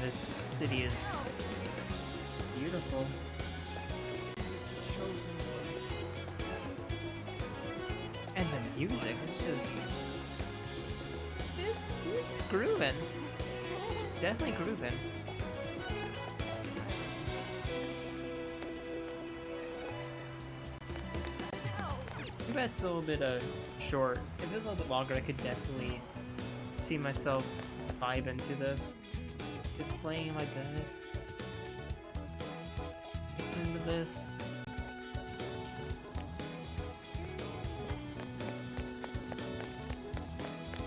this city is beautiful. And the music is just... It's grooving. It's definitely grooving. Too bad it's a little bit short. If it was a little bit longer, I could definitely see myself vibe into this. Just laying in my bed, listening to this.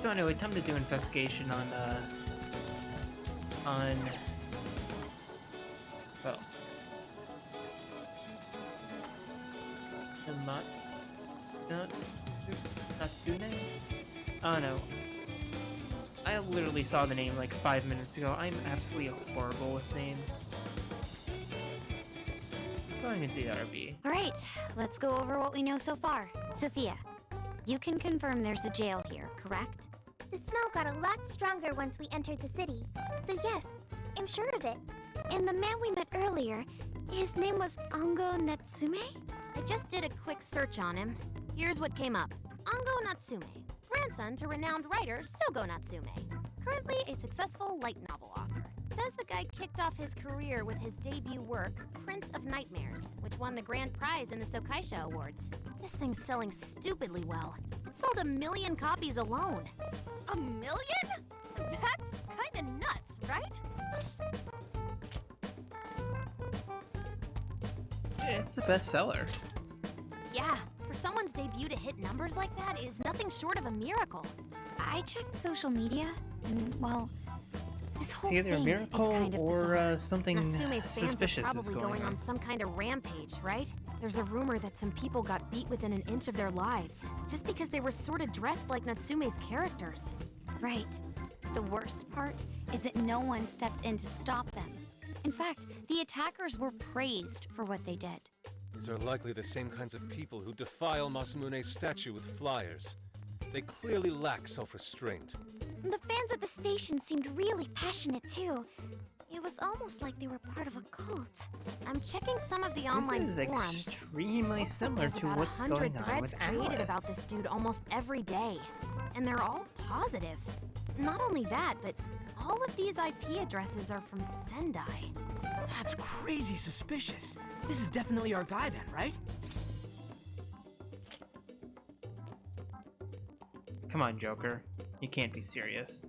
So anyway, time to do investigation on well, Natsune? Oh no. I literally saw the name like 5 minutes ago. I'm absolutely horrible with names. Going into the RB. Alright, let's go over what we know so far. Sophia, you can confirm there's a jail here, correct? The smell got a lot stronger once we entered the city. So yes, I'm sure of it. And the man we met earlier, his name was Ango Natsume? I just did a quick search on him. Here's what came up. Ango Natsume, grandson to renowned writer Sogo Natsume. Currently a successful light novel author. Says the guy kicked off his career with his debut work, Prince of Nightmares, which won the grand prize in the Sokaisha Awards. This thing's selling stupidly well. It sold 1 million copies alone. 1 million? That's kinda nuts, right? Yeah, it's a bestseller. Yeah, for someone's debut to hit numbers like that is nothing short of a miracle. I checked social media, and well, this whole It's either a thing miracle is kind of or bizarre. something Natsume's fans are suspicious is probably going on some kind of rampage, right? There's a rumor that some people got beat within an inch of their lives, just because they were sort of dressed like Natsume's characters. Right. The worst part is that no one stepped in to stop them. In fact, the attackers were praised for what they did. These are likely the same kinds of people who defile Masamune's statue with flyers. They clearly lack self-restraint. The fans at the station seemed really passionate too. It was almost like they were part of a cult. I'm checking some of the online This is forums. extremely Looks like similar there's to about what's 100 going on threads with created Alice. about this dude almost every day, and they're all positive. Not only that, but all of these IP addresses are from Sendai. That's crazy suspicious. This is definitely our guy then, right? Come on, Joker. You can't be serious.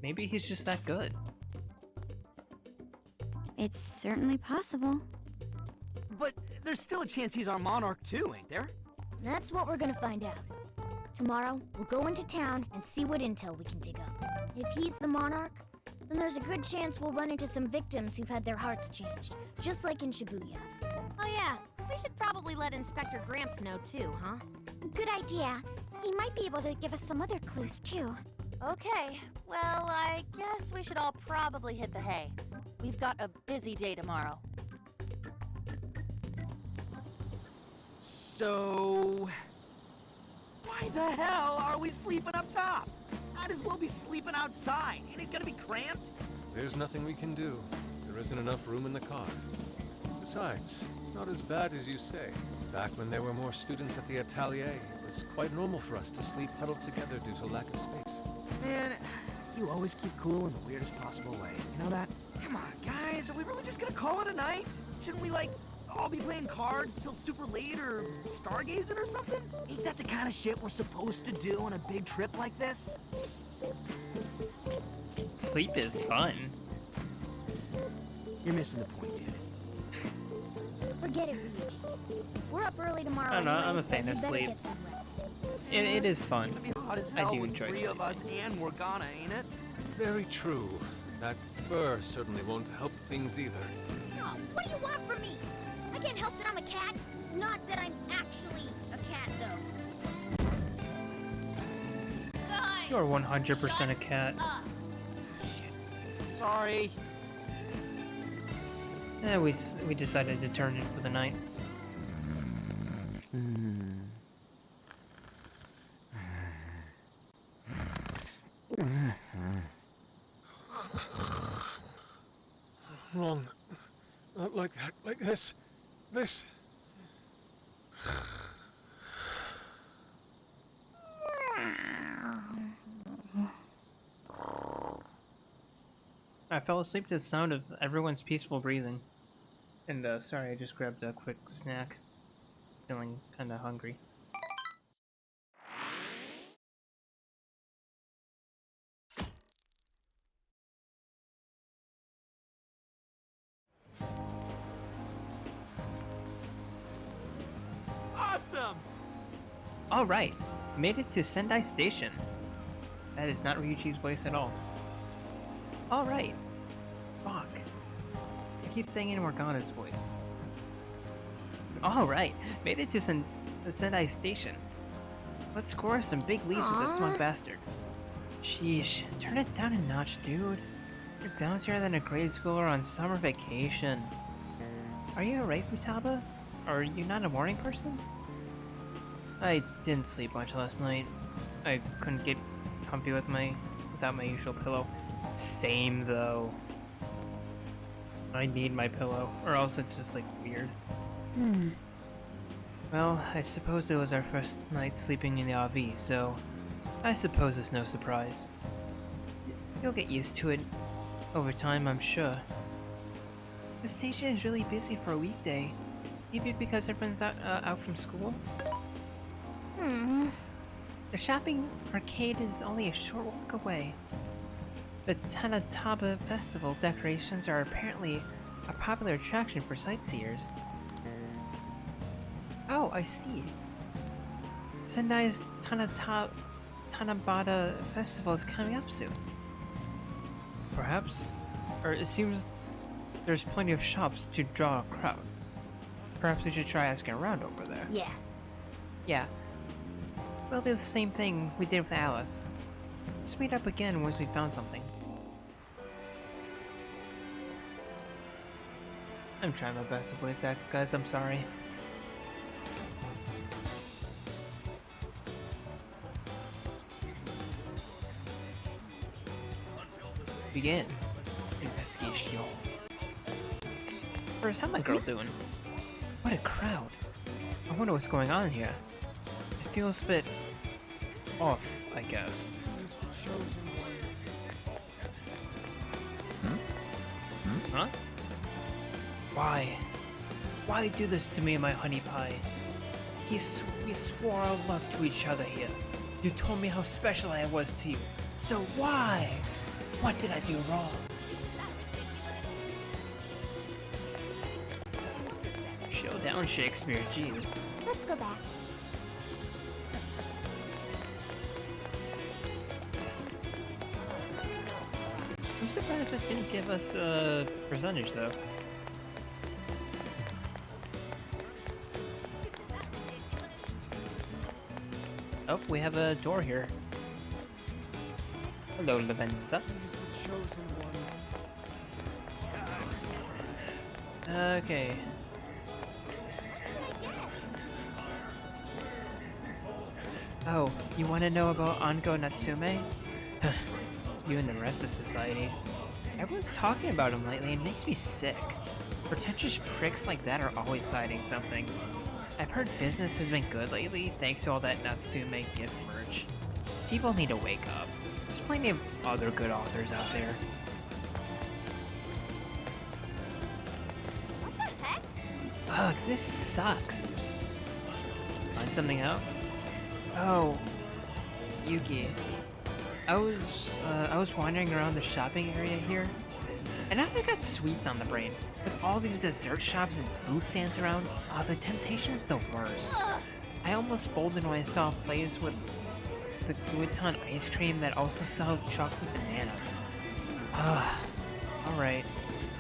Maybe he's just that good. It's certainly possible. But there's still a chance he's our monarch too, ain't there? That's what we're gonna find out. Tomorrow, we'll go into town and see what intel we can dig up. If he's the monarch, then there's a good chance we'll run into some victims who've had their hearts changed, just like in Shibuya. Oh yeah, we should probably let Inspector Gramps know too, huh? Good idea. He might be able to give us some other clues too. Okay, well, I guess we should all probably hit the hay. We've got a busy day tomorrow. So... why the hell are we sleeping up top? Might as well be sleeping outside. Ain't it gonna be cramped? There's nothing we can do. There isn't enough room in the car. Besides, it's not as bad as you say. Back when there were more students at the atelier, it was quite normal for us to sleep huddled together due to lack of space. Man, you always keep cool in the weirdest possible way. You know that? Come on, guys, are we really just gonna call it a night? Shouldn't we, like, all be playing cards till super late or stargazing or something? Ain't that the kind of shit we're supposed to do on a big trip like this? Sleep is fun. You're missing the point, dude. Forget it, Ryuji. We're up early tomorrow. I don't know, I'm anyway, a fan so of you better sleep. get some rest. It is fun. It's gonna be hot as I hell do with enjoy 3 of us and Morgana, ain't it? Very true. That fur certainly won't help things either. Oh, what do you want from me? I can't help that I'm a cat. Not that I'm actually a cat, though. You are 100% a cat. Shit. Sorry. We decided to turn in for the night. wrong. Not like that. Like this. This. I fell asleep to the sound of everyone's peaceful breathing. And sorry, I just grabbed a quick snack. Feeling kinda hungry. Awesome! Alright, made it to Sendai Station. That is not Ryuichi's voice at all. Alright. Fuck. I keep saying it in Morgana's voice. Alright, made it to Sendai Station. Let's score some big leads with this smug bastard. Sheesh, turn it down a notch, dude. You're bouncier than a grade schooler on summer vacation. Are you alright, Futaba? Are you not a morning person? I didn't sleep much last night. I couldn't get comfy without my usual pillow. Same though. I need my pillow, or else it's just like weird. Well, I suppose it was our first night sleeping in the RV, so I suppose it's no surprise. You'll get used to it over time, I'm sure. The station is really busy for a weekday. Maybe because everyone's out from school? The shopping arcade is only a short walk away. The Tanataba Festival decorations are apparently a popular attraction for sightseers. Oh, I see. Sendai's Tanabata Festival is coming up soon. Perhaps, or it seems there's plenty of shops to draw a crowd. Perhaps we should try asking around over there. Yeah. Yeah. We'll do the same thing we did with Alice. Let's meet up again once we found something. I'm trying my best to voice act, guys, I'm sorry. Begin. Investigation. First, how's my girl doing? What a crowd. I wonder what's going on here. It feels a bit off, I guess. Huh? Why? Why do this to me, my honey pie? We swore our love to each other here. You told me how special I was to you. So why? What did I do wrong? Chill down, Shakespeare, jeez. Let's go back. I'm surprised that didn't give us a percentage, though. Oh, we have a door here. Hello, Lavenza. Okay. Oh, you want to know about Ango Natsume? You and the rest of society. Everyone's talking about him lately and it makes me sick. Pretentious pricks like that are always hiding something. I've heard business has been good lately thanks to all that Natsume gift merch. People need to wake up. There's plenty of other good authors out there. What the heck? Ugh, this sucks. Find something out? Oh, Yuki. I was wandering around the shopping area here, and now I got sweets on the brain. With all these dessert shops and food stands around, the temptation's the worst. I almost folded when I saw a place with the gluton ice cream that also sold chocolate bananas. Alright.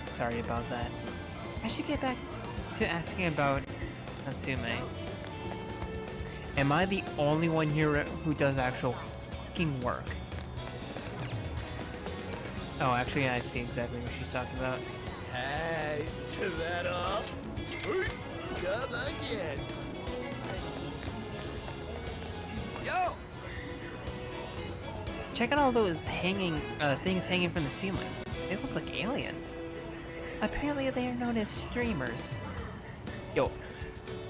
Sorry about that. I should get back to asking about Natsume. Am I the only one here who does actual fucking work? Oh, actually, I see exactly what she's talking about. Hey, is that up? Oops, come again. Yo! Check out all those hanging things hanging from the ceiling. They look like aliens. Apparently they are known as streamers. Yo,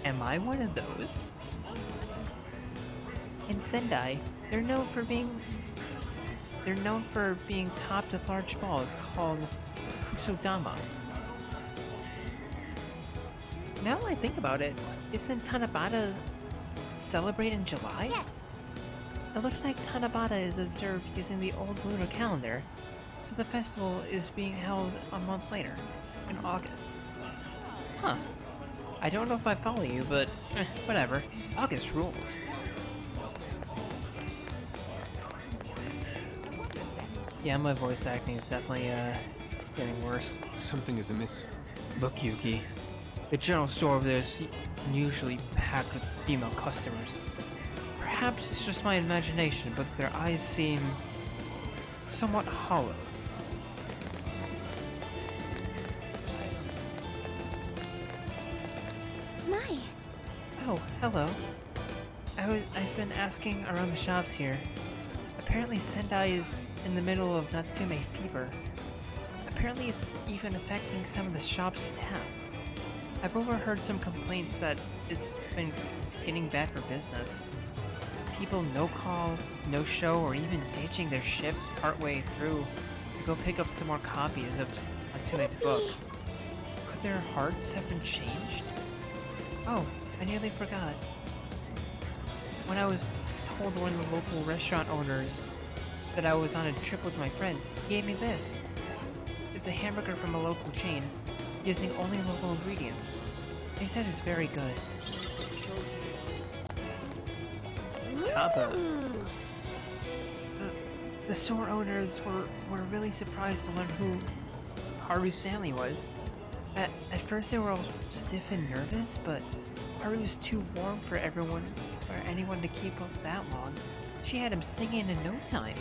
am I one of those? In Sendai, they're known for being topped with large balls called kusodama. Now that I think about it, isn't Tanabata celebrated in July? Yes. It looks like Tanabata is observed using the old lunar calendar, so the festival is being held a month later, in August. Huh. I don't know if I follow you, but whatever. August rules. Yeah, my voice acting is definitely getting worse. Something is amiss. Look, Yuki. The general store over there is usually packed with female customers. Perhaps it's just my imagination, but their eyes seem somewhat hollow. My. Oh, hello. I've been asking around the shops here. Apparently Sendai is in the middle of Natsume fever. Apparently it's even affecting some of the shop's staff. I've overheard some complaints that it's been getting bad for business. People no call, no show, or even ditching their shifts partway through to go pick up some more copies of Natsume's book. Could their hearts have been changed? Oh, I nearly forgot. When I was told one of the local restaurant owners that I was on a trip with my friends, he gave me this. It's a hamburger from a local chain, using only local ingredients. They said it's very good. Taba. The store owners were really surprised to learn who Haru's family was. At first they were all stiff and nervous, but Haru was too warm for anyone to keep up that long. She had him singing in no time.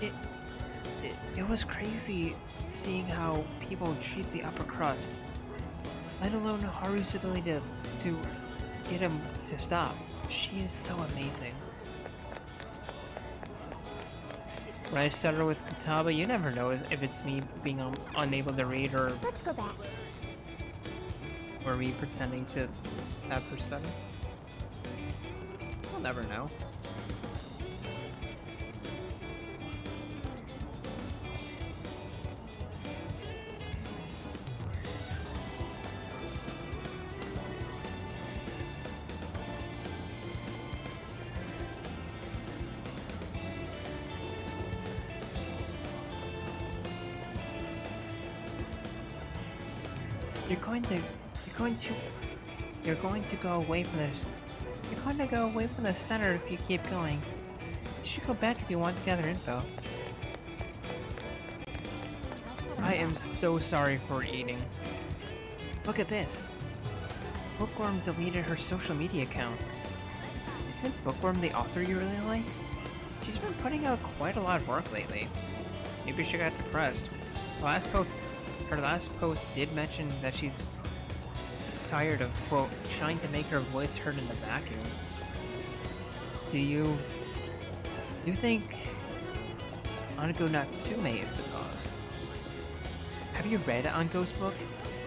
It was crazy seeing how people treat the upper crust, let alone Haru's ability to get him to stop. She is so amazing. When I stutter with Futaba, you never know if it's me being unable to read or Let's go back. me pretending to have her stutter. We'll never know. You're going to go away from this. You're going to go away from the center if you keep going. You should go back if you want to gather info. I am so sorry for eating. Look at this. Bookworm deleted her social media account. Isn't Bookworm the author you really like? She's been putting out quite a lot of work lately. Maybe she got depressed. Her last post did mention that she's tired of, quote, trying to make her voice heard in the vacuum. Do you think Ango Natsume is the cause? Have you read Ango's book,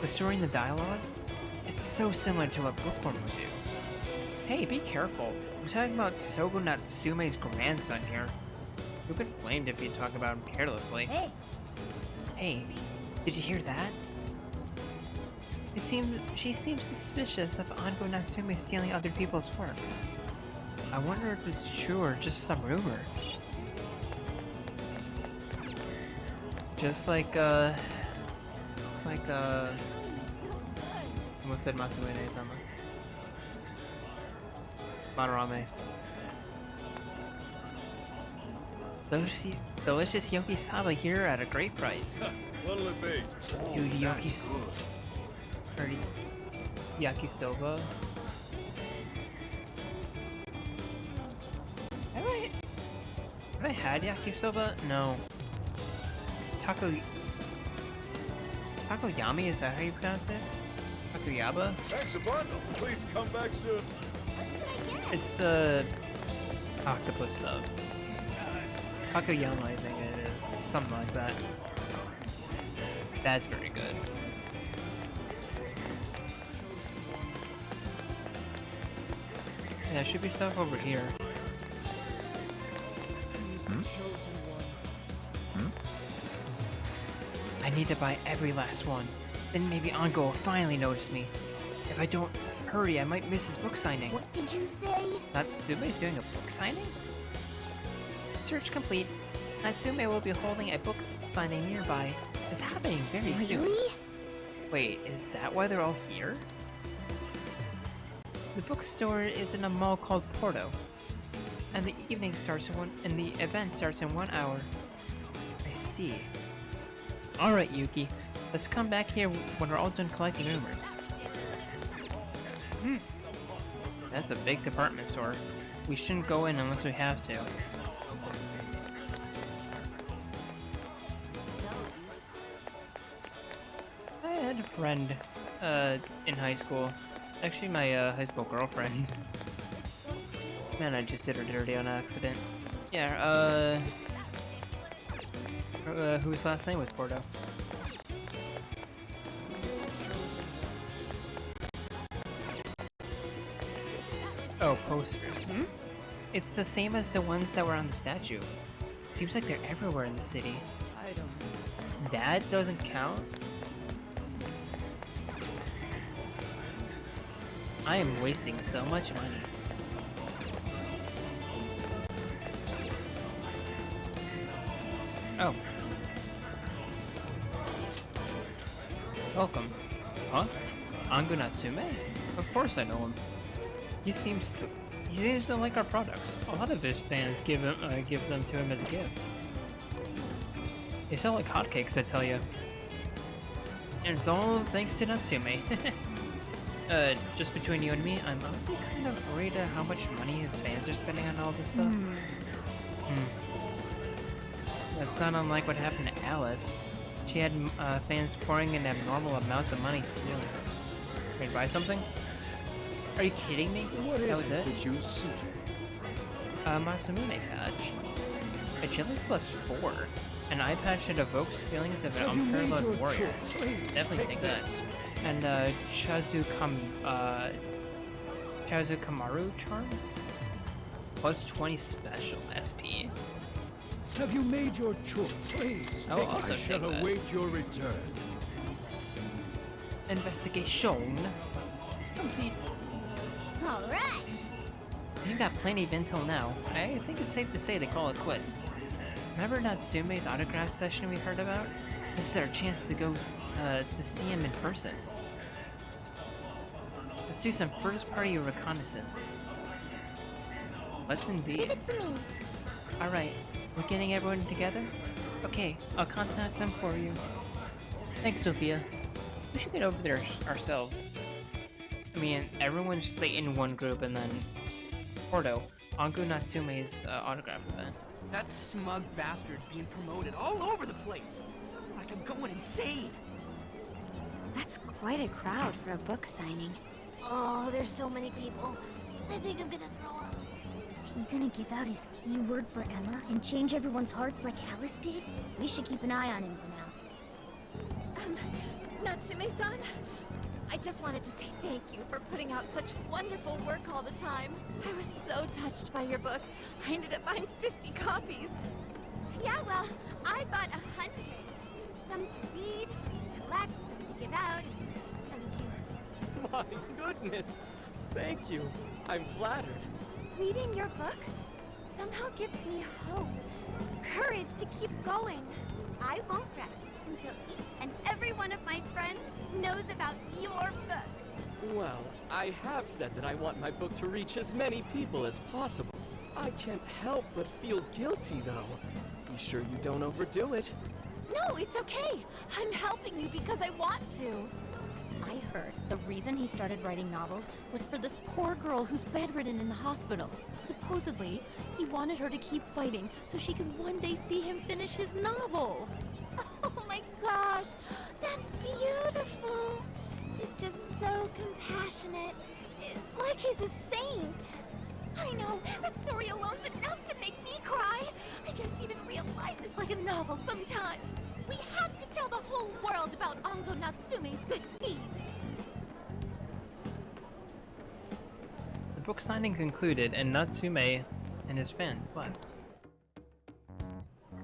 The Story and the Dialogue? It's so similar to what Bookworm would do. Hey, be careful. We're talking about Sogo Natsume's grandson here. You'll get flamed if you talk about him carelessly. Hey, did you hear that? She seems suspicious of Ango Natsume stealing other people's work. I wonder if it's true or just some rumor. Just like, looks like, almost said Masuene-sama. Madarame. Delicious Yoki-Saba here at a great price. What'll it be? Dude, Yakisoba. Have I had yakisoba? No. It's Takoyami, is that how you pronounce it? Takoyaba? Thanks a bundle. Please come back soon. It's the octopus stuff. Takoyama, I think it is. Something like that. That's very good. Yeah, there should be stuff over here. I need to buy every last one. Then maybe Ango will finally notice me. If I don't hurry, I might miss his book signing. What did you say? Natsume's doing a book signing? Search complete. Natsume will be holding a book signing nearby. It's happening very soon. Really? Wait, is that why they're all here? The bookstore is in a mall called Porto, and the evening starts and the event starts in 1 hour. I see. All right, Yuki, let's come back here when we're all done collecting rumors. That's a big department store. We shouldn't go in unless we have to. I had a friend in high school. Actually, my high school girlfriend. Man, I just did her dirty on accident. Yeah, whose last name was Porto? Oh, posters. It's the same as the ones that were on the statue. Seems like they're everywhere in the city. I don't understand. That doesn't count? I am wasting so much money. Oh. Welcome. Huh? Ango Natsume? Of course I know him. He seems to like our products. A lot of his fans give them to him as a gift. They sell like hotcakes, I tell you. And it's all thanks to Natsume. Just between you and me, I'm honestly kind of worried at how much money his fans are spending on all this stuff. That's not unlike what happened to Alice. She had fans pouring in abnormal amounts of money too. Can you buy something? Are you kidding me? What that is was it it? that you see? Masamune patch. Agility +4. An eye patch that evokes feelings of an Have you made unparalleled your warrior. choice? Definitely take that. And Chazukamaru charm? +20 special SP. Have you made your choice? Please. I'll also I shall take that. await your return. Investigation complete. All right. You got plenty of intel now. I think it's safe to say they call it quits. Remember Natsume's autograph session we heard about? This is our chance to go to see him in person. Let's do some first-party reconnaissance. Let's indeed. Give it to me. Alright, we're getting everyone together? Okay, I'll contact them for you. Thanks, Sophia. We should get over there ourselves. I mean, everyone's just like in one group, and then Porto, Ango Natsume's autograph event. That smug bastard's being promoted all over the place. Like I'm going insane. That's quite a crowd for a book signing. Oh, there's so many people. I think I'm gonna throw up. Is he gonna give out his keyword for Emma and change everyone's hearts like Alice did? We should keep an eye on him for now. Natsume-san, I just wanted to say thank you for putting out such wonderful work all the time. I was so touched by your book. I ended up buying 50 copies. Yeah, well, I bought 100. Some to read, some to collect, some to give out, some to... My goodness! Thank you. I'm flattered. Reading your book somehow gives me hope, courage to keep going. I won't rest until each and every one of my friends knows about your book. Well, I have said that I want my book to reach as many people as possible. I can't help but feel guilty, though. Be sure you don't overdo it. No, it's okay. I'm helping you because I want to. I heard the reason he started writing novels was for this poor girl who's bedridden in the hospital. Supposedly, he wanted her to keep fighting so she could one day see him finish his novel. Oh my gosh, that's beautiful. He's just so compassionate. It's like he's a saint. I know, that story alone's enough to make me cry. I guess even real life is like a novel sometimes. We have to tell the whole world about Ango Natsume's good deeds! The book signing concluded, and Natsume and his fans left.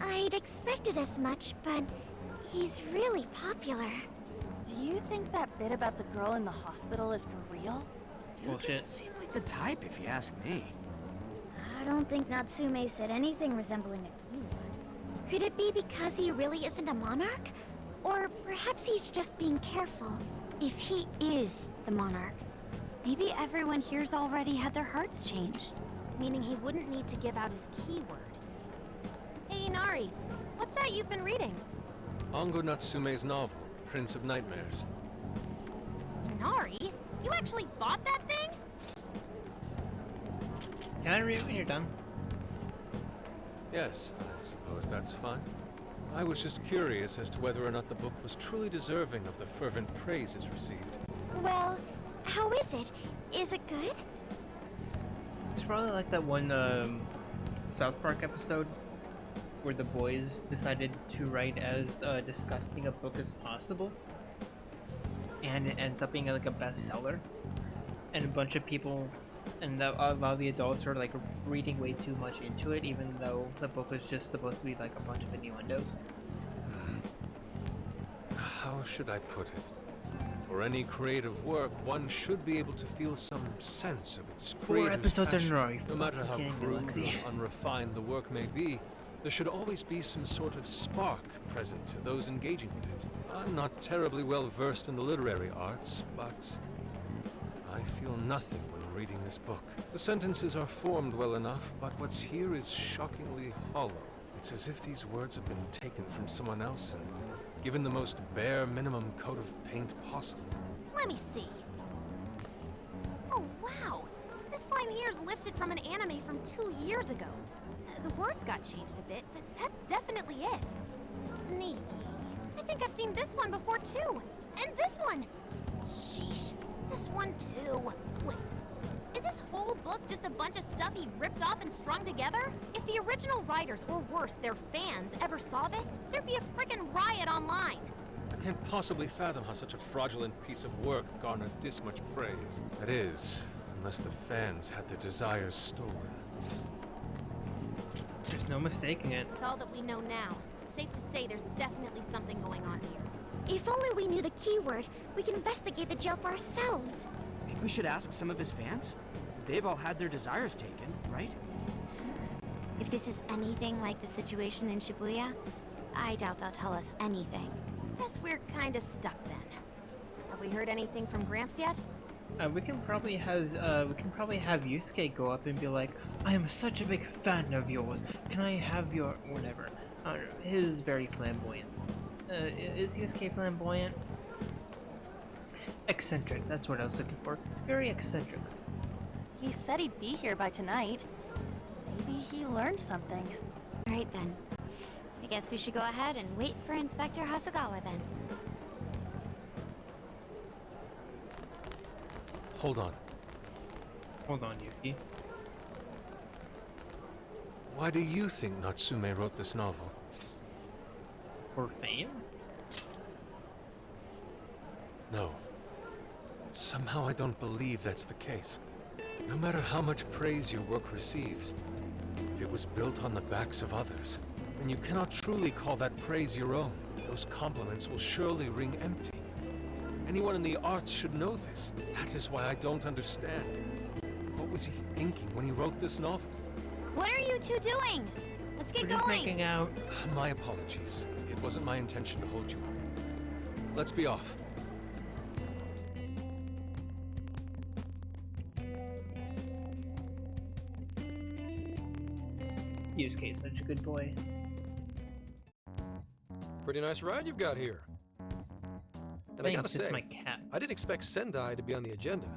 I'd expected as much, but he's really popular. Do you think that bit about the girl in the hospital is for real? Bullshit. Seemed like the type, if you ask me. I don't think Natsume said anything resembling a keyword. Could it be because he really isn't a monarch? Or perhaps he's just being careful. If he is the monarch, maybe everyone here's already had their hearts changed. Meaning he wouldn't need to give out his keyword. Hey, Inari, what's that you've been reading? Ango Natsume's novel, Prince of Nightmares. Inari? You actually bought that thing? Can I read it when you're done? Yes, I suppose that's fine. I was just curious as to whether or not the book was truly deserving of the fervent praise it's received. Well, how is it? Is it good? It's probably like that one South Park episode where the boys decided to write as disgusting a book as possible, and it ends up being like a bestseller, and a bunch of people and a lot of the adults are like reading way too much into it, even though the book was just supposed to be like a bunch of innuendos. How should I put it? For any creative work, one should be able to feel some sense of its 4 creator's episodes in a passion. row. You No matter how fucking crude Lexi. or unrefined the work may be, there should always be some sort of spark present to those engaging with it. I'm not terribly well versed in the literary arts, but I feel nothing when reading this book. The sentences are formed well enough, but what's here is shockingly hollow. It's as if these words have been taken from someone else and given the most bare minimum coat of paint possible. Let me see. Oh, wow. This line here is lifted from an anime from 2 years ago. The words got changed a bit, but that's definitely it. Sneaky. I think I've seen this one before, too. And this one. Sheesh. This one, too. Wait. Is this whole book just a bunch of stuff he ripped off and strung together? If the original writers, or worse, their fans, ever saw this, there'd be a frickin' riot online. I can't possibly fathom how such a fraudulent piece of work garnered this much praise. That is, unless the fans had their desires stolen. There's no mistaking it. With all that we know now, it's safe to say there's definitely something going on here. If only we knew the keyword, we could investigate the jail for ourselves. Maybe we should ask some of his fans? They've all had their desires taken, right? If this is anything like the situation in Shibuya, I doubt they'll tell us anything. Guess we're kinda stuck then. Have we heard anything from Gramps yet? We can probably have Yusuke go up and be like, "I am such a big fan of yours. Can I have your whatever?" I don't know. He's very flamboyant. Is Yusuke flamboyant? Eccentric. That's what I was looking for. Very eccentric. He said he'd be here by tonight. Maybe he learned something. Alright then. I guess we should go ahead and wait for Inspector Hasagawa then. Hold on. Hold on, Yuki. Why do you think Natsume wrote this novel? For fame? No. Somehow I don't believe that's the case. No matter how much praise your work receives, if it was built on the backs of others, then you cannot truly call that praise your own. Those compliments will surely ring empty. Anyone in the arts should know this. That is why I don't understand. What was he thinking when he wrote this novel? What are you two doing? Let's get We're just going! making out. My apologies. It wasn't my intention to hold you up. Let's be off. Yusuke is such a good boy. Pretty nice ride you've got here. And I gotta Thanks, it's say, my cat. I didn't expect Sendai to be on the agenda.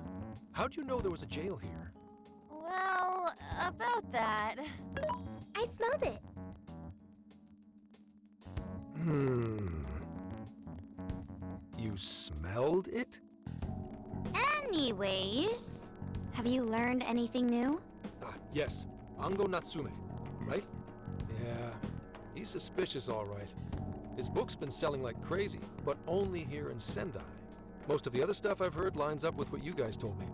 How'd you know there was a jail here? Well, about that. I smelled it. You smelled it? Anyways, have you learned anything new? Ah, yes. Ango Natsume, right? Yeah, he's suspicious, all right. His book's been selling like crazy, but only here in Sendai. Most of the other stuff I've heard lines up with what you guys told me.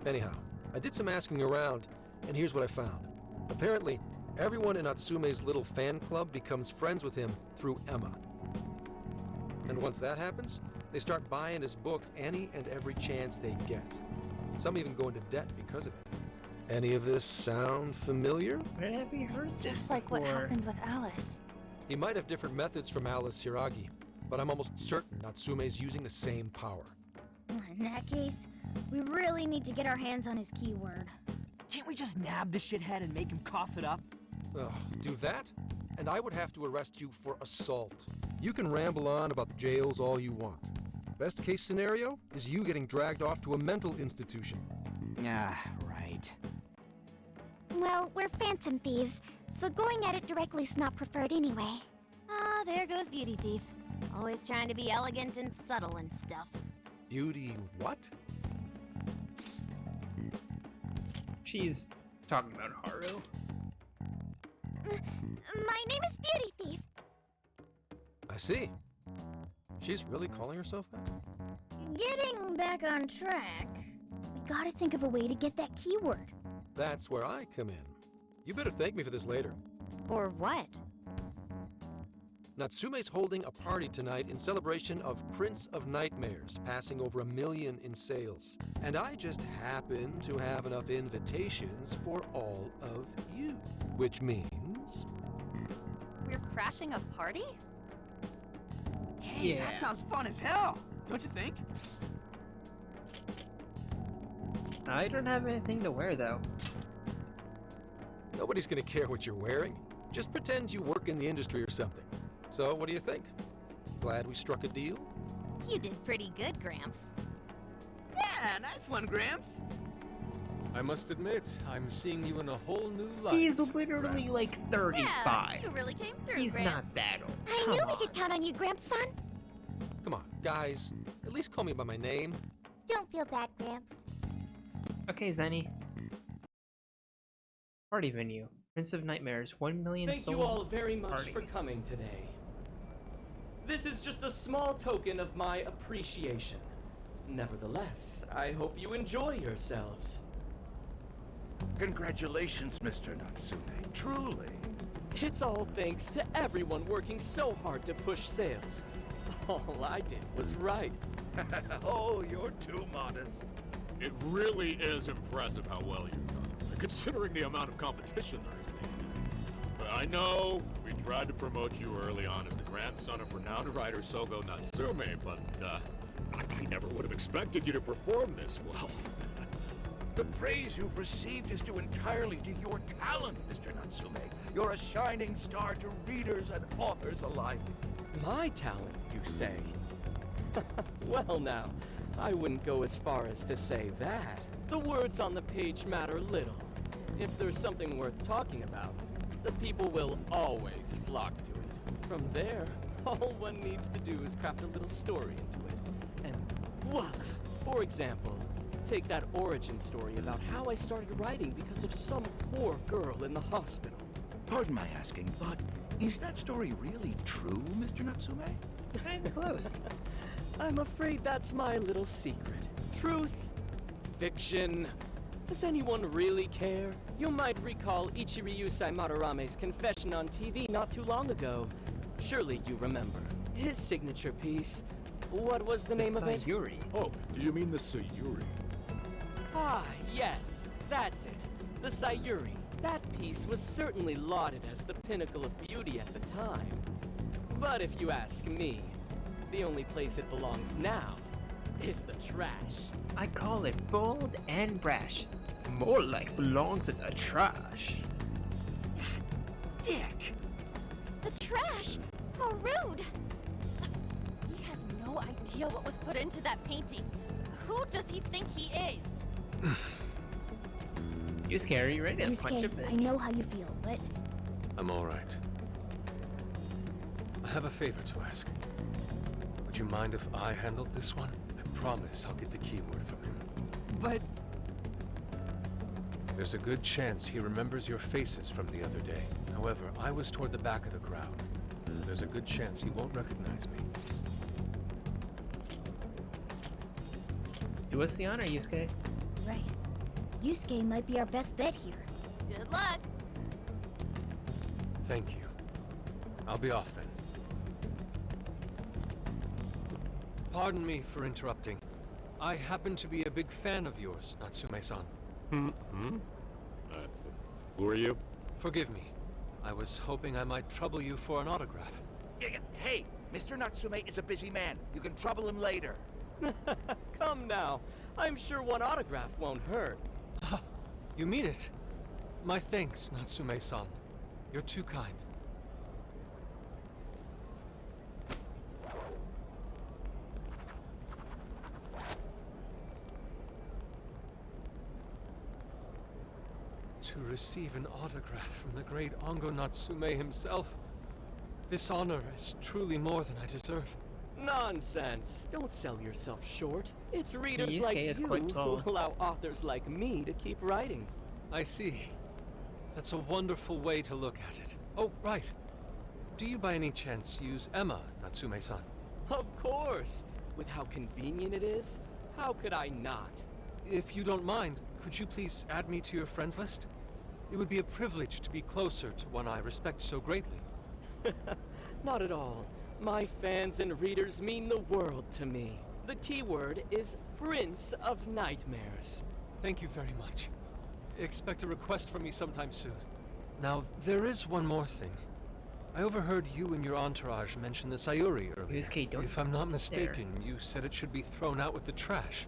Anyhow, I did some asking around, and here's what I found. Apparently, everyone in Natsume's little fan club becomes friends with him through Emma. And once that happens, they start buying his book any and every chance they get. Some even go into debt because of it. Any of this sound familiar? Where have we heard It's this just like what before? happened with Alice. He might have different methods from Alice Hiragi, but I'm almost certain Natsume's using the same power. In that case, we really need to get our hands on his keyword. Can't we just nab the shithead and make him cough it up? Ugh, do that? And I would have to arrest you for assault. You can ramble on about the jails all you want. Best case scenario is you getting dragged off to a mental institution. Ah, right. Well, we're Phantom Thieves, so going at it directly's not preferred anyway. Ah, there goes Beauty Thief. Always trying to be elegant and subtle and stuff. Beauty what? She's talking about Haru. My name is Beauty Thief. I see. She's really calling herself that? Getting back on track, we gotta think of a way to get that keyword. That's where I come in. You better thank me for this later. Or what? Natsume's holding a party tonight in celebration of Prince of Nightmares, passing over 1 million in sales. And I just happen to have enough invitations for all of you. Which means... We're crashing a party? Hey, Yeah. that sounds fun as hell, don't you think? I don't have anything to wear though. nobody's gonna care what you're wearing. Just pretend you work in the industry or something. So, what do you think? Glad we struck a deal? You did pretty good, Gramps. Yeah, nice one, Gramps. I must admit, I'm seeing you in a whole new light. He's literally like 35. Yeah, you really came through, He's Gramps. not that old. I Come knew on. we could count on you, Gramps, son. Come on, guys. At least call me by my name. Don't feel bad, Gramps. Okay, Zenny. Party venue. Prince of Nightmares. 1 million Thank sold. you all very much party. for coming today. This is just a small token of my appreciation. Nevertheless, I hope you enjoy yourselves. Congratulations, Mr. Natsume. Truly. It's all thanks to everyone working so hard to push sales. All I did was write. Oh, you're too modest. It really is impressive how well you've done, considering the amount of competition there is these days. But I know we tried to promote you early on as the grandson of renowned writer Sogo Natsume, but I never would have expected you to perform this well. The praise you've received is due entirely to your talent, Mr. Natsume. You're a shining star to readers and authors alike. My talent, you say? Well now, I wouldn't go as far as to say that. The words on the page matter little. If there's something worth talking about, the people will always flock to it. From there, all one needs to do is craft a little story into it. And voila! For example, take that origin story about how I started writing because of some poor girl in the hospital. Pardon my asking, but is that story really true, Mr. Natsume? Kinda close. I'm afraid that's my little secret. Truth, fiction. Does anyone really care? You might recall Ichiryu Matarame's confession on TV not too long ago. Surely you remember. His signature piece. What was the name of it? Sayuri. Oh, do you mean the Sayuri? Ah, yes, that's it. The Sayuri. That piece was certainly lauded as the pinnacle of beauty at the time. But if you ask me, the only place it belongs now is the trash. I call it bold and brash. More like belongs in the trash. Dick! The trash! How rude! He has no idea what was put into that painting. Who does he think he is? You scary, you ready to punch Yusuke, a bitch? I know how you feel, but I'm all right. I have a favor to ask. Would you mind if I handled this one? I promise I'll get the keyword from him. But There's a good chance he remembers your faces from the other day. However, I was toward the back of the crowd. so there's a good chance he won't recognize me. Do us the honor, Yusuke. Right. Yusuke might be our best bet here. Good luck. Thank you. I'll be off then. Pardon me for interrupting. I happen to be a big fan of yours, Natsume-san. Who are you? Forgive me. I was hoping I might trouble you for an autograph. Hey, Mr. Natsume is a busy man. You can trouble him later. Come now. I'm sure one autograph won't hurt. You mean it? My thanks, Natsume-san. You're too kind. To receive an autograph from the great Ango Natsume himself, this honor is truly more than I deserve. Nonsense! Don't sell yourself short. It's readers Yusuke like is you quite tall. who allow authors like me to keep writing. I see. That's a wonderful way to look at it. Oh, right. Do you by any chance use Emma, Natsume-san? Of course! With how convenient it is, how could I not? If you don't mind, could you please add me to your friends list? It would be a privilege to be closer to one I respect so greatly. Not at all. My fans and readers mean the world to me. The keyword is Prince of Nightmares. Thank you very much. Expect a request from me sometime soon. Now, there is one more thing. I overheard you and your entourage mention the Sayuri earlier. Yusuke, don't If I'm not there. mistaken, you said it should be thrown out with the trash,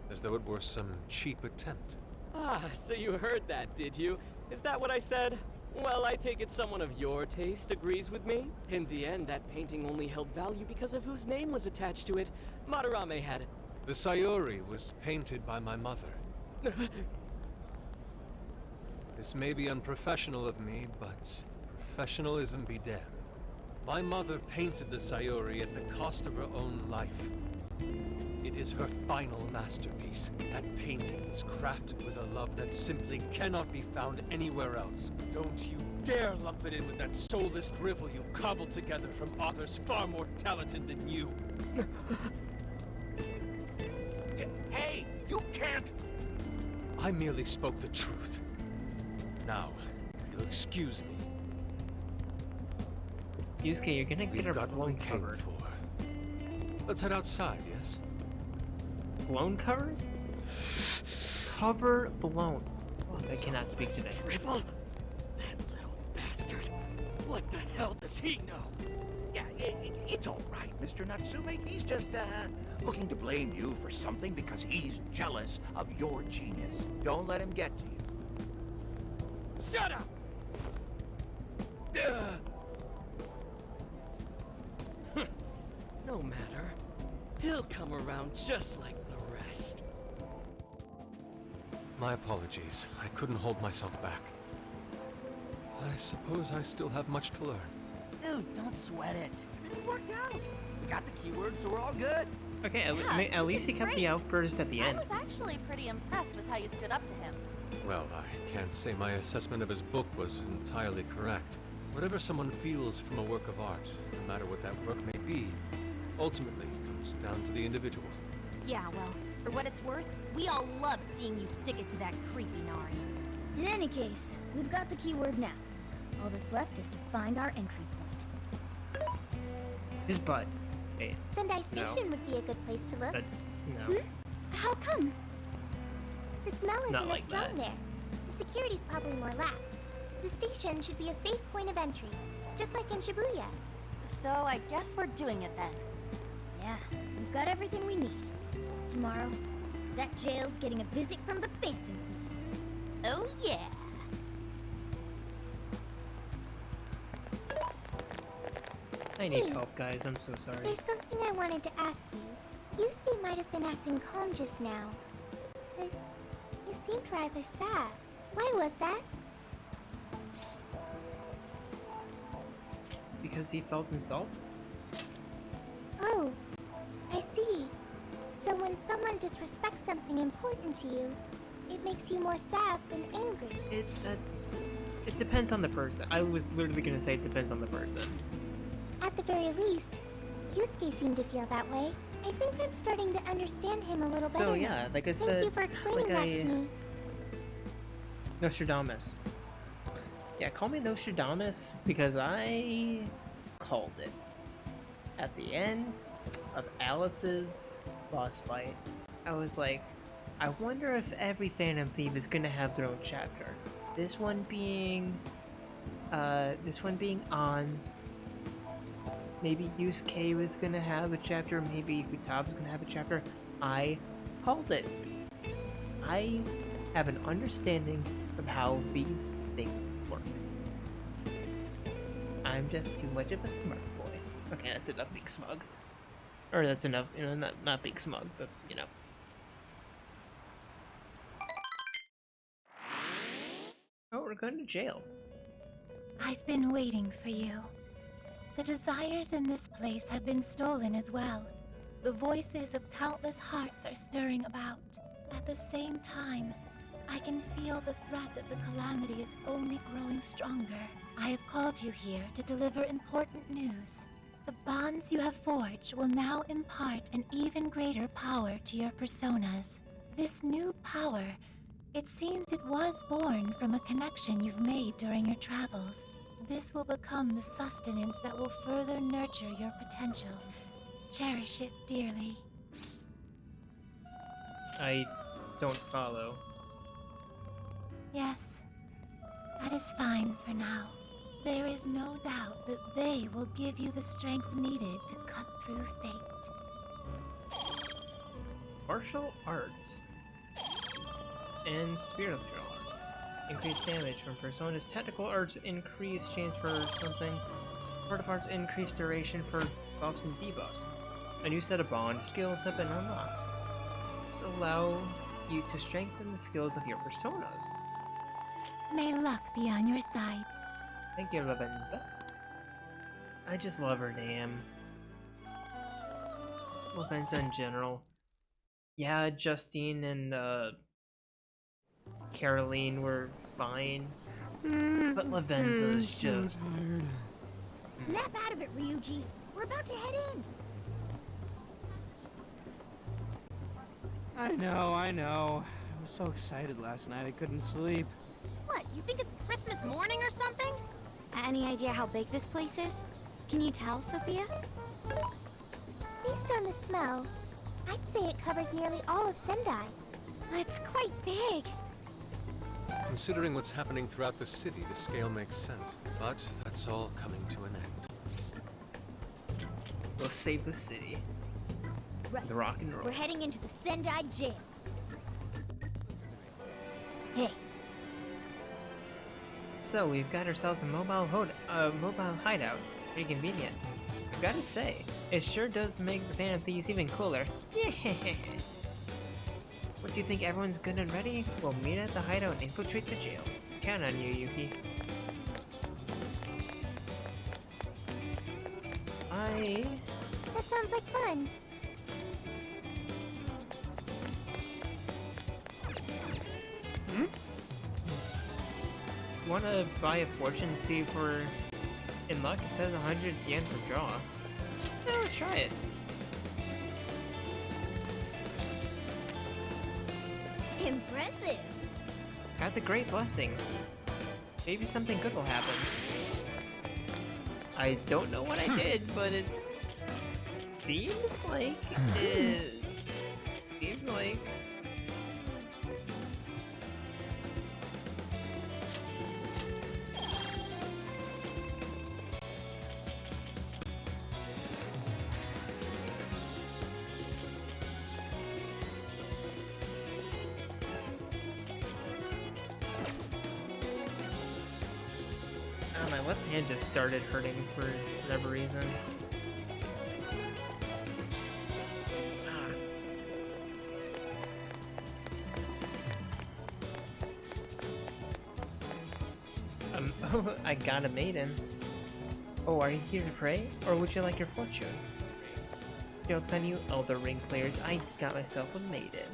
as though it were some cheap attempt. Ah, so you heard that, did you? Is that what I said? Well, I take it someone of your taste agrees with me. In the end, that painting only held value because of whose name was attached to it. Madarame had it. The Sayuri was painted by my mother. This may be unprofessional of me, but professionalism be damned. My mother painted the Sayuri at the cost of her own life. It is her final masterpiece. That painting is crafted with a love that simply cannot be found anywhere else. Don't you dare lump it in with that soulless drivel you cobbled together from authors far more talented than you. Hey, you can't! I merely spoke the truth. Now, if you'll excuse me, Yusuke, you're gonna get we've her got what blown we came covered. for. Let's head outside, yes? Blown covered? Cover blown. Fuck, I cannot speak today. Drivel? That little bastard. What the hell does he know? Yeah, it's all right, Mr. Natsume. He's just, looking to blame you for something because he's jealous of your genius. Don't let him get to you. Shut up! No matter. He'll come around just like the rest. My apologies. I couldn't hold myself back. I suppose I still have much to learn. Dude, don't sweat it. Everything worked out. We got the keywords, so we're all good. Okay, Yeah, at least he kept the great. outburst at the I end. was actually pretty impressed with how you stood up to him. Well, I can't say my assessment of his book was entirely correct. Whatever someone feels from a work of art, no matter what that work may be, ultimately comes down to the individual. Yeah, well, for what it's worth, we all loved seeing you stick it to that creepy Nari. In any case, we've got the keyword now. All that's left is to find our entry point. His butt. Hey, Sendai Station would be a good place to look. that's no. How come? The smell Not isn't like as strong that. there. The security's probably more lax. The station should be a safe point of entry, just like in Shibuya. So I guess we're doing it then. Yeah, we've got everything we need. Tomorrow, that jail's getting a visit from the Phantom Thieves. Oh yeah. I need help, guys. I'm so sorry. There's something I wanted to ask you. Yusuke might have been acting calm just now. But he seemed rather sad. Why was that? Because he felt insulted? Oh, I see. So when someone disrespects something important to you, it makes you more sad than angry. It depends on the person. I was literally gonna say it depends on the person. At the very least, Yusuke seemed to feel that way. I think I'm starting to understand him a little better. So yeah, like I said, Thank you for explaining like that to me. Nostradamus. Yeah, call me Nostradamus because I called it. At the end of Alice's boss fight, I was like, I wonder if every Phantom Thief is gonna have their own chapter. This one being An's. Maybe Yusuke was gonna have a chapter, maybe Futaba's gonna have a chapter. I called it. I have an understanding of how these things work. I'm just too much of a smart boy. Okay, that's enough being smug. Or that's enough, you know, not being smug, but, you know. Oh, we're going to jail. I've been waiting for you. The desires in this place have been stolen as well. The voices of countless hearts are stirring about. At the same time, I can feel the threat of the calamity is only growing stronger. I have called you here to deliver important news. The bonds you have forged will now impart an even greater power to your personas. This new power, it seems it was born from a connection you've made during your travels. This will become the sustenance that will further nurture your potential. Cherish it dearly. I don't follow. Yes, that is fine for now. There is no doubt that they will give you the strength needed to cut through fate. Martial arts and spiritual arts. Increase damage from personas. Tactical arts increase chance for something. Supportive arts increase duration for buffs and debuffs. A new set of bond skills have been unlocked. This allow you to strengthen the skills of your personas. May luck be on your side. Thank you, Lavenza. I just love her name. Just Lavenza in general. Yeah, Justine and Caroline were fine, but Lavenza is just... Snap out of it, Ryuji. We're about to head in. I know. I was so excited last night I couldn't sleep. What, you think it's Christmas morning or something? Any idea how big this place is? Can you tell, Sophia? Based on the smell, I'd say it covers nearly all of Sendai. It's quite big. Considering what's happening throughout the city, the scale makes sense. But that's all coming to an end. We'll save the city. Right. The rock and roll. We're heading into the Sendai jail. Hey. So we've got ourselves a mobile hideout. Pretty convenient. I've gotta say, it sure does make the Phantom Thieves even cooler. Once you think everyone's good and ready, we'll meet at the hideout and infiltrate the jail. Count on you, Yuki. That sounds like fun. Wanna buy a fortune and see if we're in luck? It says 100 yen per draw. Yeah, let's try it. Impressive. Got the great blessing. Maybe something good will happen. I don't know what I did, but it seems like my left hand just started hurting for whatever reason. Oh, I got a maiden. Oh, are you here to pray? Or would you like your fortune? Joke's on you, Elder Ring players. I got myself a maiden.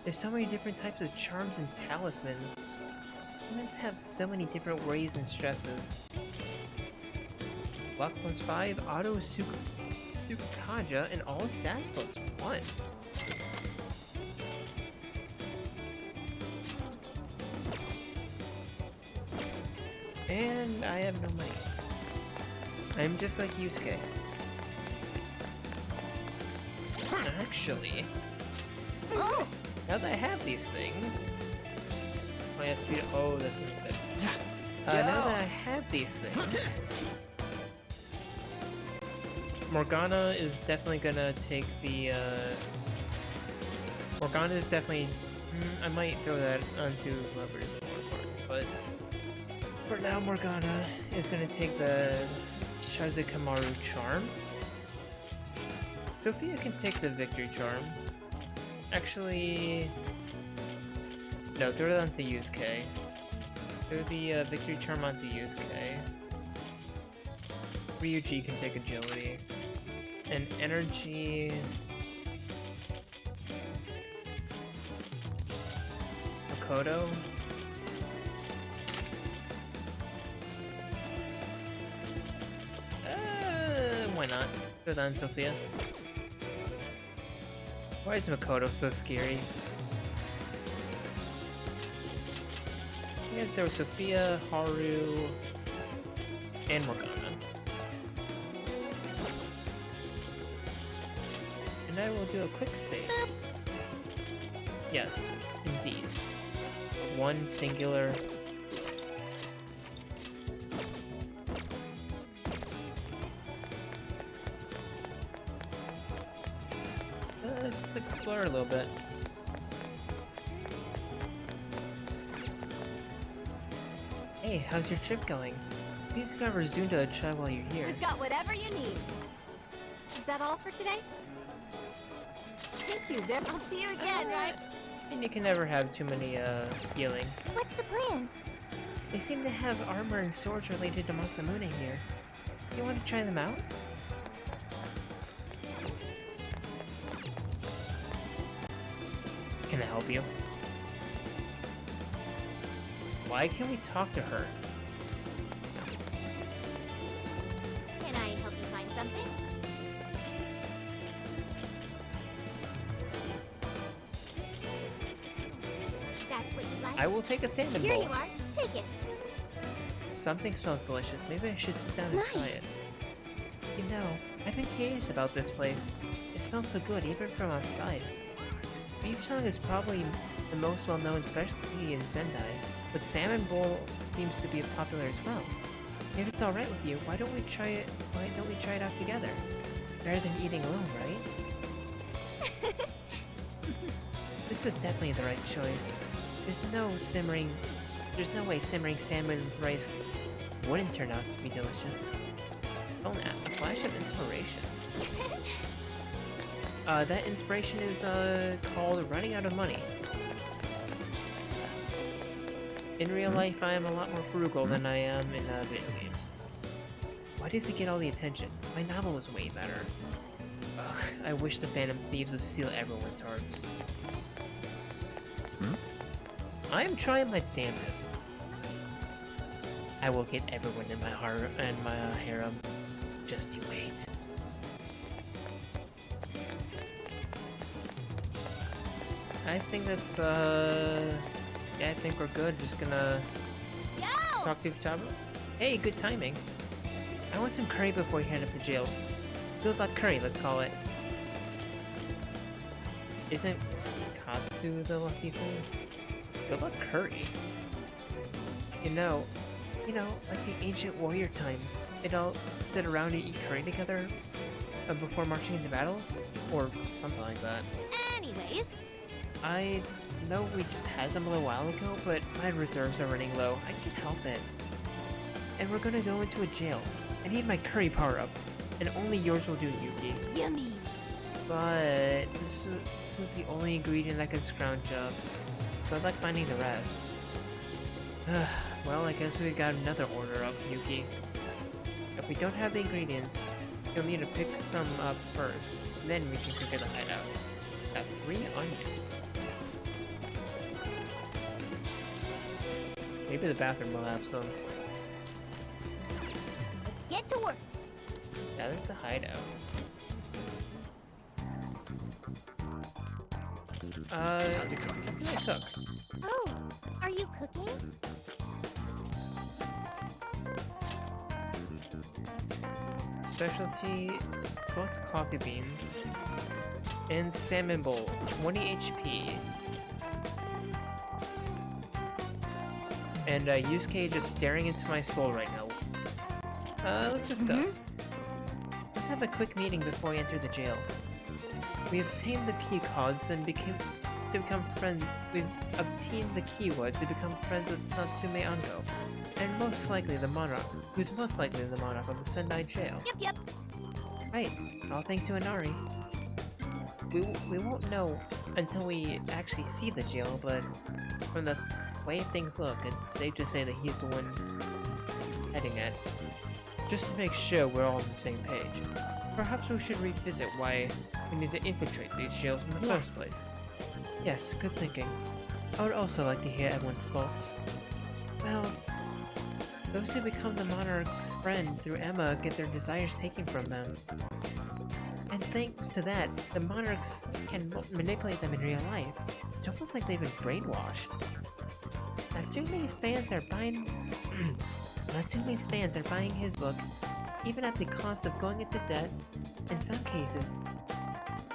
There's so many different types of charms and talismans. Humans have so many different worries and stresses. luck +5, auto Sukaja, and all stats +1. And I have no money. I'm just like Yusuke. Actually, now that I have these things, I have speed. Oh, that's really good. Now that I have these things, Morgana is definitely gonna take the. Morgana is definitely. I might throw that onto whoever's more important, but for now, Morgana is gonna take the Shazukamaru charm. Sophia can take the victory charm. Actually, no, throw it onto Yusuke. Throw the victory charm onto Yusuke. Ryuji can take agility. And energy. Makoto. Why not? Throw that on Sophia. Why is Makoto so scary? I'm gonna throw Sophia, Haru, and Morgana. And I will do a quick save. Yes, indeed. One singular. Let's explore a little bit. Hey, how's your trip going? Please grab resume to the chat while you're here. We've got whatever you need. Is that all for today? Thank you, Zip. I'll see you again, right? And you can never have too many, healing. What's the plan? They seem to have armor and swords related to Masamune here. You want to try them out? Can I help you? Why can't we talk to her? Can I help you find something? That's what you like? I will take a salmon Here bowl. you are. Take it. Something smells delicious. Maybe I should sit down and try it. You know, I've been curious about this place. It smells so good, even from outside. Beef tongue is probably the most well-known specialty in Sendai, but salmon bowl seems to be popular as well. If it's all right with you, why don't we try it? Why don't we try it out together? Better than eating alone, right? This was definitely the right choice. There's no way simmering salmon with rice wouldn't turn out to be delicious. Oh, nah, a flash of inspiration. That inspiration is, called running out of money. In real life, I am a lot more frugal than I am in, video games. Why does it get all the attention? My novel is way better. Ugh, I wish the Phantom Thieves would steal everyone's hearts. I am trying my damnedest. I will get everyone in my heart and my harem. Just you wait. I think that's, yeah, I think we're good. Just gonna talk to Futaba. Hey, good timing. I want some curry before we head up to jail. Good luck curry, let's call it. Isn't Katsu the lucky thing? Good luck curry. You know, like the ancient warrior times, they'd all sit around and eat curry together before marching into battle? Or something like that. Anyways, I know we just had some a little while ago, but my reserves are running low. I can't help it. And we're gonna go into a jail. I need my curry power-up, and only yours will do, Yuki. Yummy. But this is the only ingredient I can scrounge up. Good luck finding the rest. Well, I guess we got another order up, Yuki. If we don't have the ingredients, you'll need to pick some up first. Then we can prepare the hideout. Got 3 onions. Maybe the bathroom will have some. Let's get to work. Now that's the hideout. What do I cook? Oh, are you cooking? Specialty select coffee beans and salmon bowl, 20 HP. And Yusuke just staring into my soul right now. Let's discuss. Let's have a quick meeting before we enter the jail. We obtained the key cards and become friends. We've obtained the keywords to become friends with Natsume Ango, and most likely the monarch, who's most likely the monarch of the Sendai jail. Yep. Right, all thanks to Inari. We won't know until we actually see the jail, but from the way things look, it's safe to say that he's the one heading it. Just to make sure we're all on the same page, perhaps we should revisit why we need to infiltrate these jails in the first place. Yes, good thinking. I would also like to hear everyone's thoughts. Well, those who become the monarch's friend through Emma get their desires taken from them. And thanks to that, the monarchs can manipulate them in real life. It's almost like they've been brainwashed. Natsume's fans are buying his book, even at the cost of going into debt. In some cases,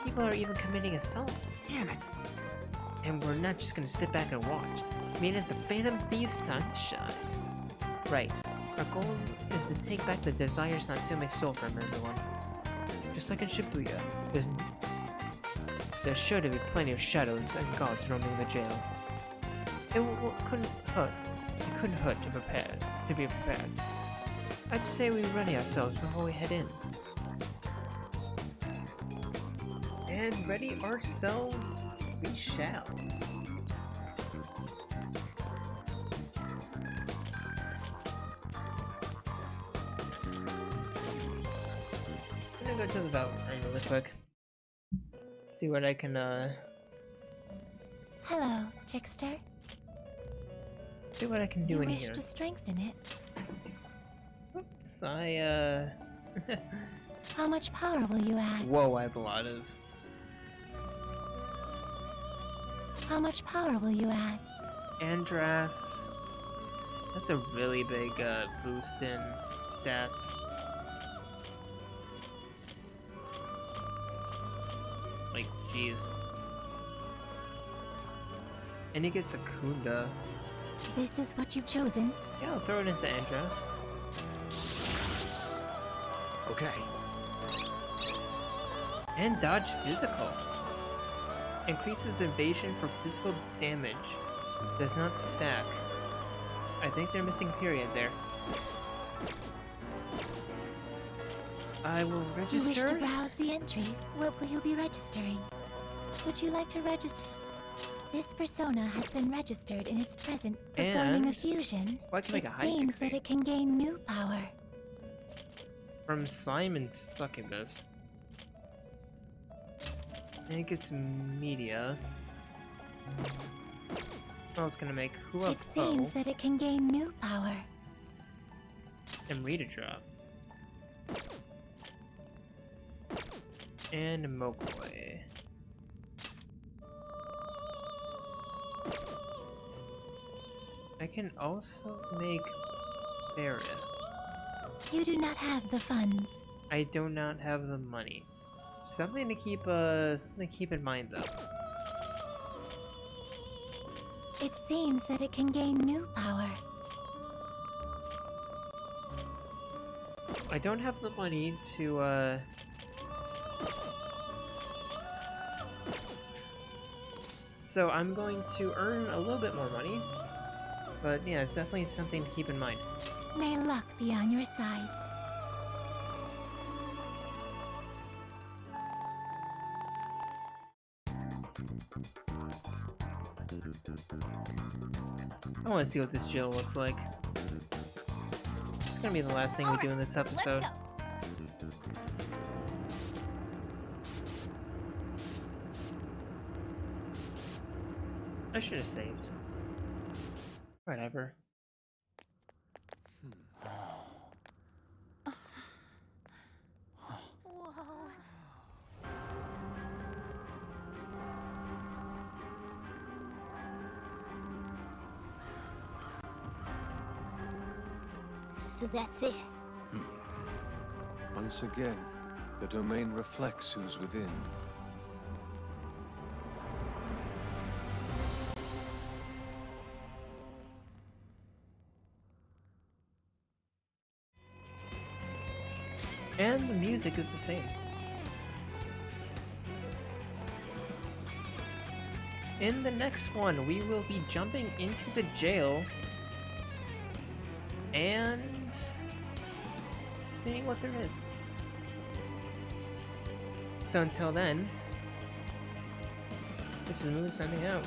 people are even committing assault. Damn it! And we're not just gonna sit back and watch. Meaning the Phantom Thieves' time to shine. Right. Our goal is to take back the desires Natsume stole from everyone. Just like in Shibuya, there's sure to be plenty of shadows and guards roaming the jail. It couldn't hurt. It couldn't hurt to be prepared. I'd say we ready ourselves before we head in. And ready ourselves we shall. I'm gonna go to the vault room really quick. See what I can, Hello, Trickster. see what I can do You in wish here. to strengthen it. Oops, How much power will you add? Whoa, I have a lot of... How much power will you add? Andras. That's a really big, boost in stats. Like, jeez. And he gets Sakunda. This is what you've chosen. Yeah, I'll throw it into Andras. Okay. And dodge physical. Increases evasion for physical damage. Does not stack. I think they're missing period there. I will register. You wish to browse the entries. What will you be registering? Would you like to register? This persona has been registered in its present, performing a And fusion. I can make a It height seems that pixie. it can gain new power. From Slime and Succubus. And it gets media. What else can I make? Who It seems that it can gain new power. and Rita drop. And Mokoi. I can also make Barret. You do not have the funds. I do not have the money. Something to keep in mind though. It seems that it can gain new power. I don't have the money to so I'm going to earn a little bit more money. But yeah, it's definitely something to keep in mind. May luck be on your side. I want to see what this jail looks like. It's gonna be the last thing we do in this episode. I should have saved. Whatever. So that's it. Once again, the domain reflects who's within. And the music is the same. In the next one, we will be jumping into the jail and seeing what there is. So until then, this is Moon signing out.